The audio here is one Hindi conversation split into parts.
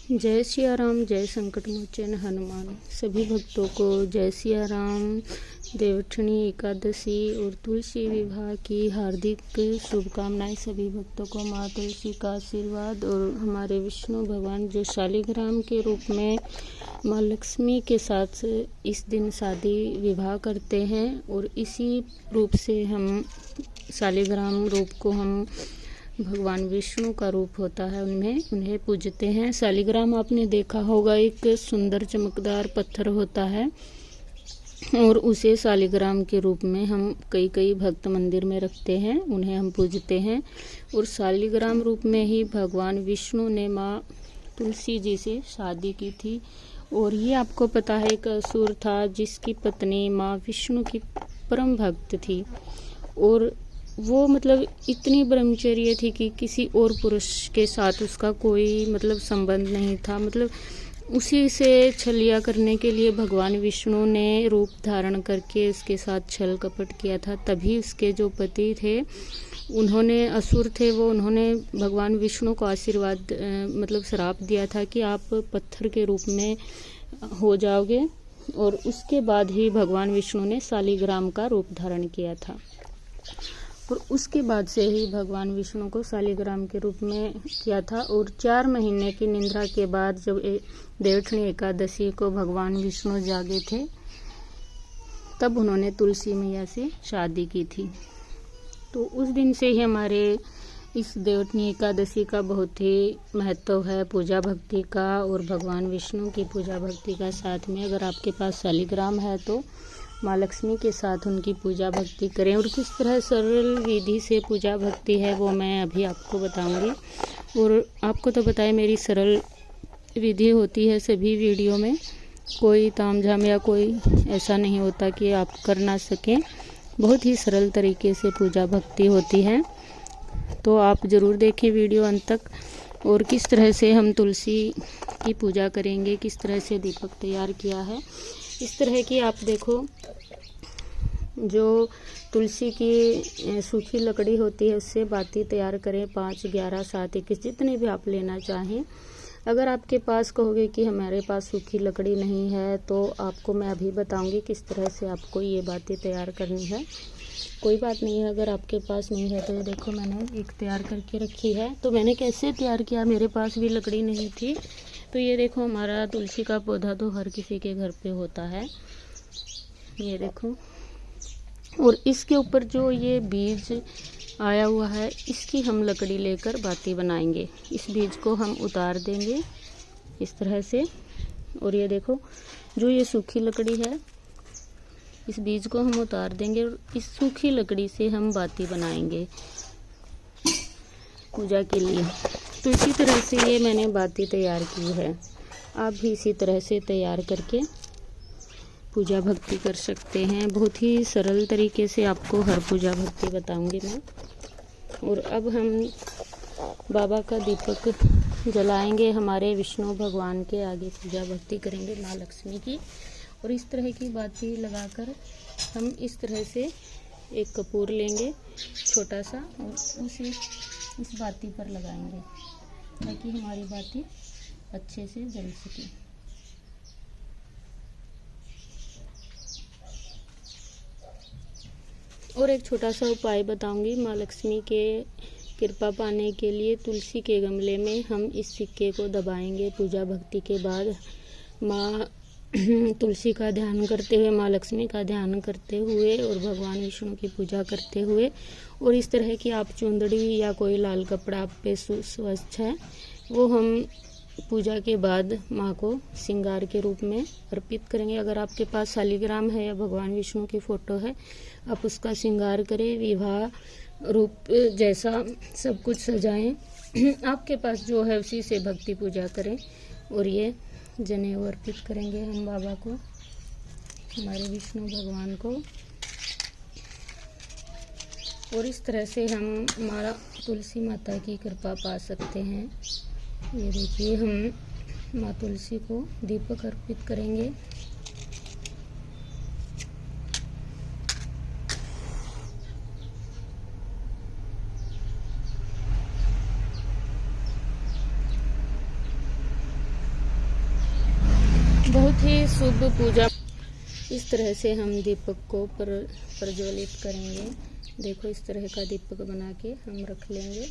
जय सिया राम, जय संकट मोचन हनुमान। सभी भक्तों को जय सिया राम, देवठनी एकादशी और तुलसी विवाह की हार्दिक शुभकामनाएं। सभी भक्तों को माँ तुलसी का आशीर्वाद और हमारे विष्णु भगवान जो शालिग्राम के रूप में माँ लक्ष्मी के साथ इस दिन शादी विवाह करते हैं और इसी रूप से हम शालिग्राम रूप को हम भगवान विष्णु का रूप होता है उन्हें पूजते हैं। शालिग्राम आपने देखा होगा, एक सुंदर चमकदार पत्थर होता है और उसे शालिग्राम के रूप में हम कई भक्त मंदिर में रखते हैं, उन्हें हम पूजते हैं। और शालिग्राम रूप में ही भगवान विष्णु ने माँ तुलसी जी से शादी की थी। और ये आपको पता है, एक असुर था जिसकी पत्नी माँ विष्णु की परम भक्त थी और वो मतलब इतनी ब्रह्मचर्य थी कि किसी और पुरुष के साथ उसका कोई संबंध नहीं था। उसी से छलिया करने के लिए भगवान विष्णु ने रूप धारण करके उसके साथ छल कपट किया था। तभी उसके जो पति थे, उन्होंने असुर थे, उन्होंने भगवान विष्णु को आशीर्वाद श्राप दिया था कि आप पत्थर के रूप में हो जाओगे। और उसके बाद ही भगवान विष्णु ने शालिग्राम का रूप धारण किया था। और उसके बाद से ही भगवान विष्णु को शालिग्राम के रूप में किया था। और 4 महीने की निद्रा के बाद जब देवठनी एकादशी को भगवान विष्णु जागे थे, तब उन्होंने तुलसी मैया से शादी की थी। तो उस दिन से ही हमारे इस देवठनी एकादशी का बहुत ही महत्व है, पूजा भक्ति का और भगवान विष्णु की पूजा भक्ति का। साथ में अगर आपके पास शालिग्राम है तो माँ लक्ष्मी के साथ उनकी पूजा भक्ति करें। और किस तरह सरल विधि से पूजा भक्ति है वो मैं अभी आपको बताऊंगी। और आपको तो पता है मेरी सरल विधि होती है सभी वीडियो में, कोई तामझाम या कोई ऐसा नहीं होता कि आप कर ना सकें। बहुत ही सरल तरीके से पूजा भक्ति होती है, तो आप ज़रूर देखें वीडियो अंत तक। और किस तरह से हम तुलसी की पूजा करेंगे, किस तरह से दीपक तैयार किया है, इस तरह की आप देखो, जो तुलसी की सूखी लकड़ी होती है उससे बाती तैयार करें। 5, 11, 7, 21 जितने भी आप लेना चाहें। अगर आपके पास कहोगे कि हमारे पास सूखी लकड़ी नहीं है, तो आपको मैं अभी बताऊंगी किस तरह से आपको ये बाती तैयार करनी है। कोई बात नहीं है अगर आपके पास नहीं है तो। ये देखो मैंने एक तैयार करके रखी है। तो मैंने कैसे तैयार किया, मेरे पास भी लकड़ी नहीं थी। तो ये देखो, हमारा तुलसी का पौधा तो हर किसी के घर पे होता है, ये देखो। और इसके ऊपर जो ये बीज आया हुआ है, इसकी हम लकड़ी लेकर बाती बनाएंगे। इस बीज को हम उतार देंगे इस तरह से। और ये देखो, जो ये सूखी लकड़ी है, इस बीज को हम उतार देंगे और इस सूखी लकड़ी से हम बाती बनाएंगे पूजा के लिए। तो इसी तरह से ये मैंने बाती तैयार की है। आप भी इसी तरह से तैयार करके पूजा भक्ति कर सकते हैं। बहुत ही सरल तरीके से आपको हर पूजा भक्ति बताऊंगी मैं। और अब हम बाबा का दीपक जलाएंगे, हमारे विष्णु भगवान के आगे पूजा भक्ति करेंगे माँ लक्ष्मी की। और इस तरह की बाती लगाकर हम इस तरह से एक कपूर लेंगे छोटा सा और उसे इस बाती पर लगाएंगे ताकि हमारी बाती अच्छे से जल सके। और एक छोटा सा उपाय बताऊंगी माँ लक्ष्मी के कृपा पाने के लिए। तुलसी के गमले में हम इस सिक्के को दबाएंगे पूजा भक्ति के बाद, माँ तुलसी का ध्यान करते हुए, माँ लक्ष्मी का ध्यान करते हुए और भगवान विष्णु की पूजा करते हुए। और इस तरह की आप चुंदड़ी या कोई लाल कपड़ा आप पे स्वच्छ है, वो हम पूजा के बाद माँ को श्रृंगार के रूप में अर्पित करेंगे। अगर आपके पास शालिग्राम है या भगवान विष्णु की फ़ोटो है, आप उसका श्रृंगार करें, विवाह रूप जैसा सब कुछ सजाएं। आपके पास जो है उसी से भक्ति पूजा करें। और ये जनेऊ अर्पित करेंगे हम बाबा को, हमारे विष्णु भगवान को। और इस तरह से हम हमारा तुलसी माता की कृपा पा सकते हैं। ये देखिए, हम माँ तुलसी को दीपक अर्पित करेंगे। बहुत ही शुभ पूजा। इस तरह से हम दीपक को प्रज्वलित करेंगे। देखो इस तरह का दीपक बना के हम रख लेंगे।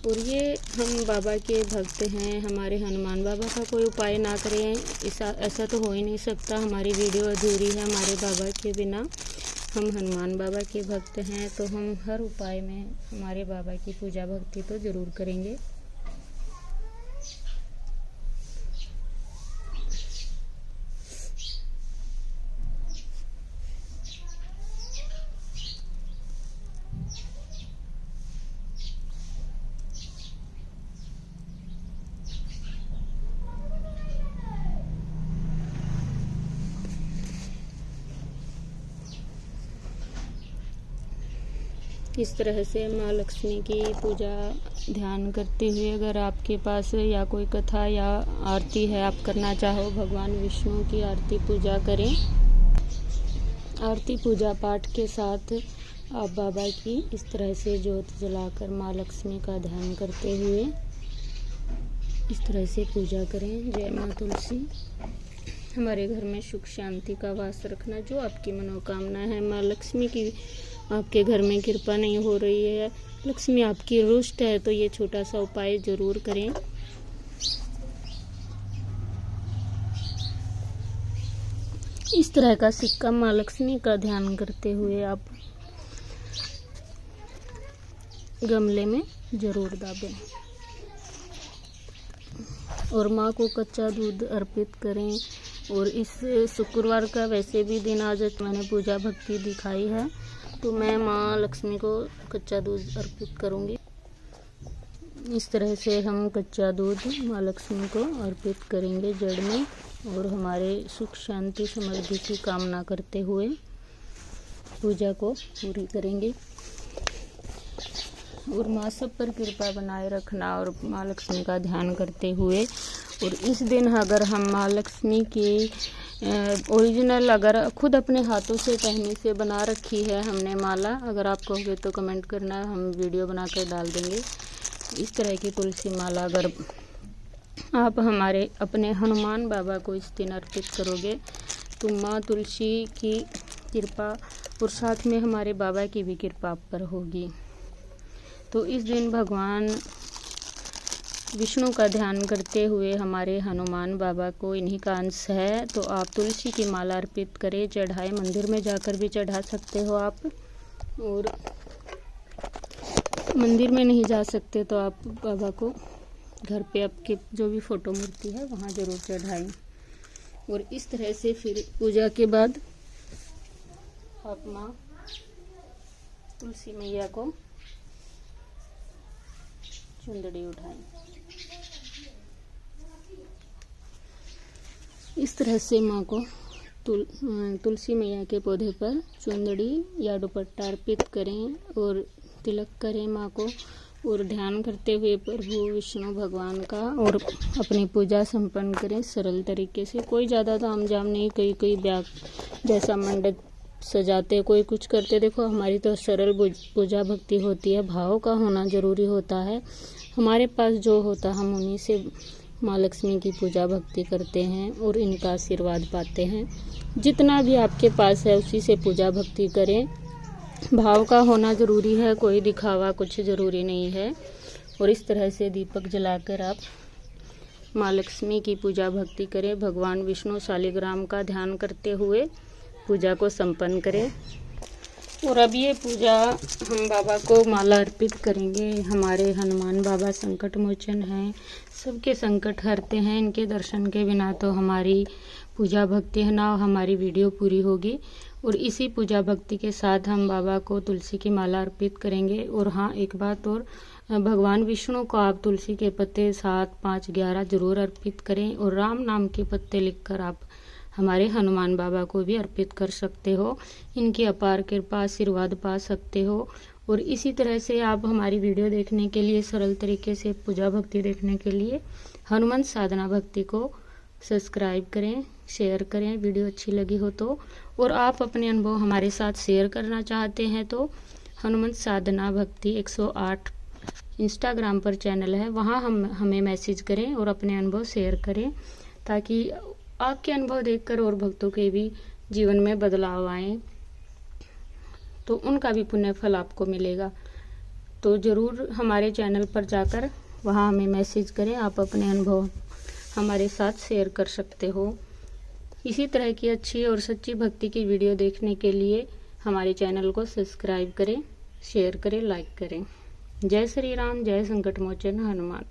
और ये हम बाबा के भक्त हैं, हमारे हनुमान बाबा का कोई उपाय ना करें ऐसा तो हो ही नहीं सकता। हमारी वीडियो अधूरी है हमारे बाबा के बिना। हम हनुमान बाबा के भक्त हैं तो हम हर उपाय में हमारे बाबा की पूजा भक्ति तो ज़रूर करेंगे। इस तरह से माँ लक्ष्मी की पूजा ध्यान करते हुए, अगर आपके पास या कोई कथा या आरती है आप करना चाहो, भगवान विष्णु की आरती पूजा करें। आरती पूजा पाठ के साथ आप बाबा की इस तरह से ज्योत जलाकर माँ लक्ष्मी का ध्यान करते हुए इस तरह से पूजा करें। जय माँ तुलसी। हमारे घर में सुख शांति का वास रखना। जो आपकी मनोकामना है, माँ लक्ष्मी की आपके घर में कृपा नहीं हो रही है, लक्ष्मी आपकी रुष्ट है, तो ये छोटा सा उपाय जरूर करें। इस तरह का सिक्का माँ लक्ष्मी का ध्यान करते हुए आप गमले में जरूर दाबें और माँ को कच्चा दूध अर्पित करें। और इस शुक्रवार का वैसे भी दिन आज मैंने पूजा भक्ति दिखाई है, तो मैं माँ लक्ष्मी को कच्चा दूध अर्पित करूँगी। इस तरह से हम कच्चा दूध माँ लक्ष्मी को अर्पित करेंगे जड़ में, और हमारे सुख शांति समृद्धि की कामना करते हुए पूजा को पूरी करेंगे। और माँ सब पर कृपा बनाए रखना और माँ लक्ष्मी का ध्यान करते हुए। और इस दिन अगर हम माँ लक्ष्मी की ओरिजिनल अगर खुद अपने हाथों से पहने से बना रखी है हमने माला, अगर आप कहोगे तो कमेंट करना, हम वीडियो बना कर डाल देंगे। इस तरह की तुलसी माला अगर आप हमारे अपने हनुमान बाबा को इस दिन अर्पित करोगे तो माँ तुलसी की कृपा और साथ में हमारे बाबा की भी कृपा आप पर होगी। तो इस दिन भगवान विष्णु का ध्यान करते हुए हमारे हनुमान बाबा को इन्हीं का अंश है, तो आप तुलसी की माला अर्पित करें, चढ़ाए। मंदिर में जाकर भी चढ़ा सकते हो आप, और मंदिर में नहीं जा सकते तो आप बाबा को घर पे आपके जो भी फोटो मूर्ति है वहाँ ज़रूर चढ़ाएं। और इस तरह से फिर पूजा के बाद आप माँ तुलसी मैया को चुंदड़ी उठाएं। इस तरह से माँ को तुलसी मैया के पौधे पर चुंदड़ी या दुपट्टा अर्पित करें और तिलक करें माँ को, और ध्यान करते हुए प्रभु विष्णु भगवान का, और अपनी पूजा संपन्न करें सरल तरीके से। कोई ज़्यादा तामझाम नहीं, कोई ब्याह जैसा मंडप सजाते, कोई कुछ करते। देखो हमारी तो सरल पूजा भक्ति होती है, भाव का होना ज़रूरी होता है। हमारे पास जो होता हम उन्हीं से माँ लक्ष्मी की पूजा भक्ति करते हैं और इनका आशीर्वाद पाते हैं। जितना भी आपके पास है उसी से पूजा भक्ति करें। भाव का होना ज़रूरी है, कोई दिखावा कुछ ज़रूरी नहीं है। और इस तरह से दीपक जलाकर आप माँ लक्ष्मी की पूजा भक्ति करें। भगवान विष्णु शालिग्राम का ध्यान करते हुए पूजा को संपन्न करें। और अब ये पूजा हम बाबा को माला अर्पित करेंगे। हमारे हनुमान बाबा संकट मोचन हैं, सबके संकट हरते हैं। इनके दर्शन के बिना तो हमारी पूजा भक्ति है ना हमारी वीडियो पूरी होगी। और इसी पूजा भक्ति के साथ हम बाबा को तुलसी की माला अर्पित करेंगे। और हाँ, एक बात और, भगवान विष्णु को आप तुलसी के पत्ते 7, 5, 11 जरूर अर्पित करें। और राम नाम के पत्ते लिखकर आप हमारे हनुमान बाबा को भी अर्पित कर सकते हो। इनकी अपार कृपा आशीर्वाद पा सकते हो। और इसी तरह से आप हमारी वीडियो देखने के लिए, सरल तरीके से पूजा भक्ति देखने के लिए हनुमान साधना भक्ति को सब्सक्राइब करें, शेयर करें वीडियो अच्छी लगी हो तो। और आप अपने अनुभव हमारे साथ शेयर करना चाहते हैं तो हनुमान साधना भक्ति 108 इंस्टाग्राम पर चैनल है, वहाँ हमें मैसेज करें और अपने अनुभव शेयर करें। ताकि आपके अनुभव देखकर और भक्तों के भी जीवन में बदलाव आए, तो उनका भी पुण्य फल आपको मिलेगा। तो ज़रूर हमारे चैनल पर जाकर वहाँ हमें मैसेज करें, आप अपने अनुभव हमारे साथ शेयर कर सकते हो। इसी तरह की अच्छी और सच्ची भक्ति की वीडियो देखने के लिए हमारे चैनल को सब्सक्राइब करें, शेयर करें, लाइक करें। जय श्री राम, जय संकट मोचन हनुमान।